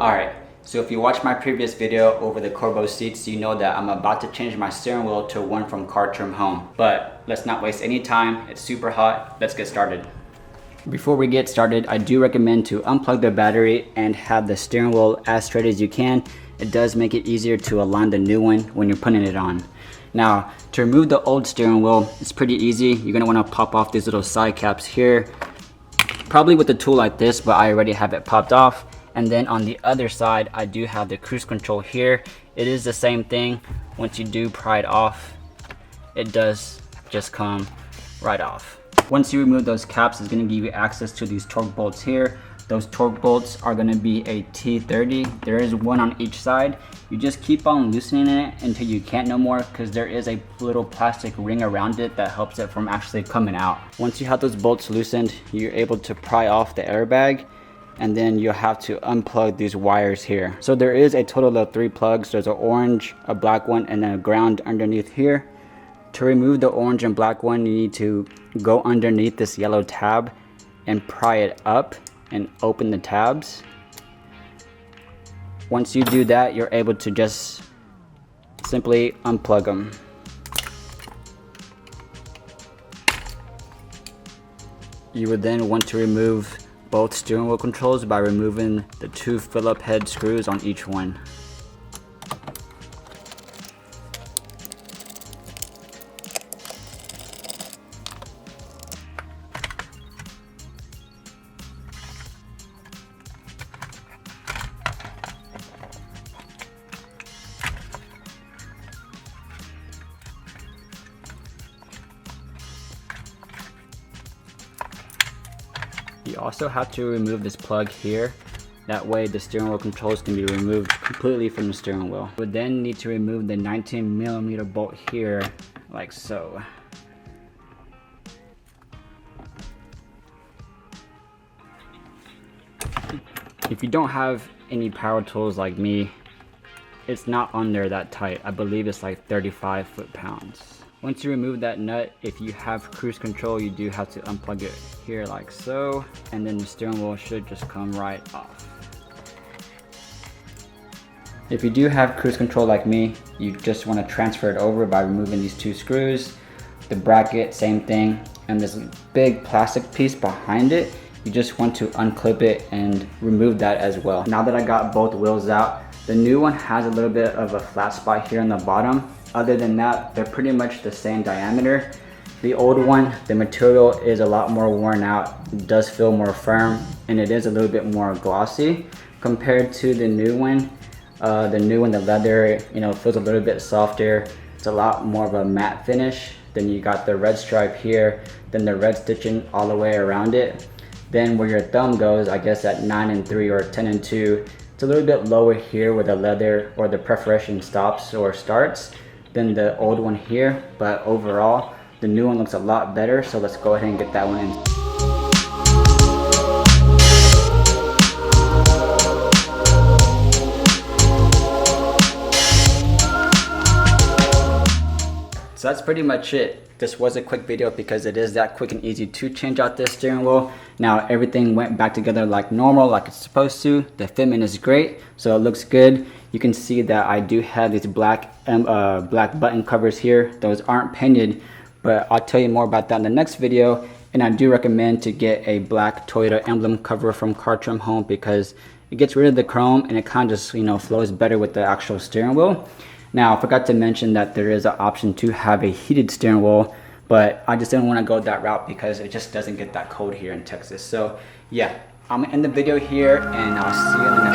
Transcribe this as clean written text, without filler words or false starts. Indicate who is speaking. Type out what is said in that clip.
Speaker 1: Alright, so if you watched my previous video over the Corbeau seats, you know that I'm about to change my steering wheel to one from Cartrimhome. But let's not waste any time, it's super hot, let's get started. Before we get started, I do recommend to unplug the battery and have the steering wheel as straight as you can. It does make it easier to align the new one when you're putting it on. Now, to remove the old steering wheel, it's pretty easy. You're gonna wanna pop off these little side caps here, probably with a tool like this, but I already have it popped off. And then on the other side, I do have the cruise control here. It is the same thing. Once you do pry it off, it does just come right off. Once you remove those caps, it's gonna give you access to these torque bolts here. Those torque bolts are gonna be a T30. There is one on each side. You just keep on loosening it until you can't no more, because there is a little plastic ring around it that helps it from actually coming out. Once you have those bolts loosened, you're able to pry off the airbag, and then you'll have to unplug these wires here. So there is a total of 3 plugs. There's an orange, a black one, and then a ground underneath here. To remove the orange and black one, you need to go underneath this yellow tab and pry it up and open the tabs. Once you do that, you're able to just simply unplug them. You would then want to remove both steering wheel controls by removing the 2 Phillips head screws on each one. You also have to remove this plug here. That way the steering wheel controls can be removed completely from the steering wheel. You would then need to remove the 19mm bolt here, like so. If you don't have any power tools like me, it's not on there that tight. I believe it's like 35 foot-pounds. Once you remove that nut, if you have cruise control, you do have to unplug it here like so, and then the steering wheel should just come right off. If you do have cruise control like me, you just want to transfer it over by removing these 2 screws. The bracket, same thing, and this big plastic piece behind it, you just want to unclip it and remove that as well. Now that I got both wheels out, the new one has a little bit of a flat spot here on the bottom. Other than that, they're pretty much the same diameter. The old one, the material is a lot more worn out, it does feel more firm, and it is a little bit more glossy compared to the new one. The leather, feels a little bit softer. It's a lot more of a matte finish. Then you got the red stripe here, then the red stitching all the way around it. Then where your thumb goes, I guess at 9 3 or 10 2, it's a little bit lower here where the leather or the perforation stops or starts than the old one here, but overall the new one looks a lot better, so let's go ahead and get that one in. So that's pretty much it. This was a quick video because it is that quick and easy to change out this steering wheel. Now everything went back together like normal, like it's supposed to. The fitment is great, so it looks good. You can see that I do have these black button covers here. Those aren't painted, but I'll tell you more about that in the next video. And I do recommend to get a black Toyota emblem cover from Cartrimhome because it gets rid of the chrome and it kind of just flows better with the actual steering wheel. Now, I forgot to mention that there is an option to have a heated steering wheel, but I just didn't want to go that route because it just doesn't get that cold here in Texas. So yeah, I'm gonna end the video here and I'll see you in the next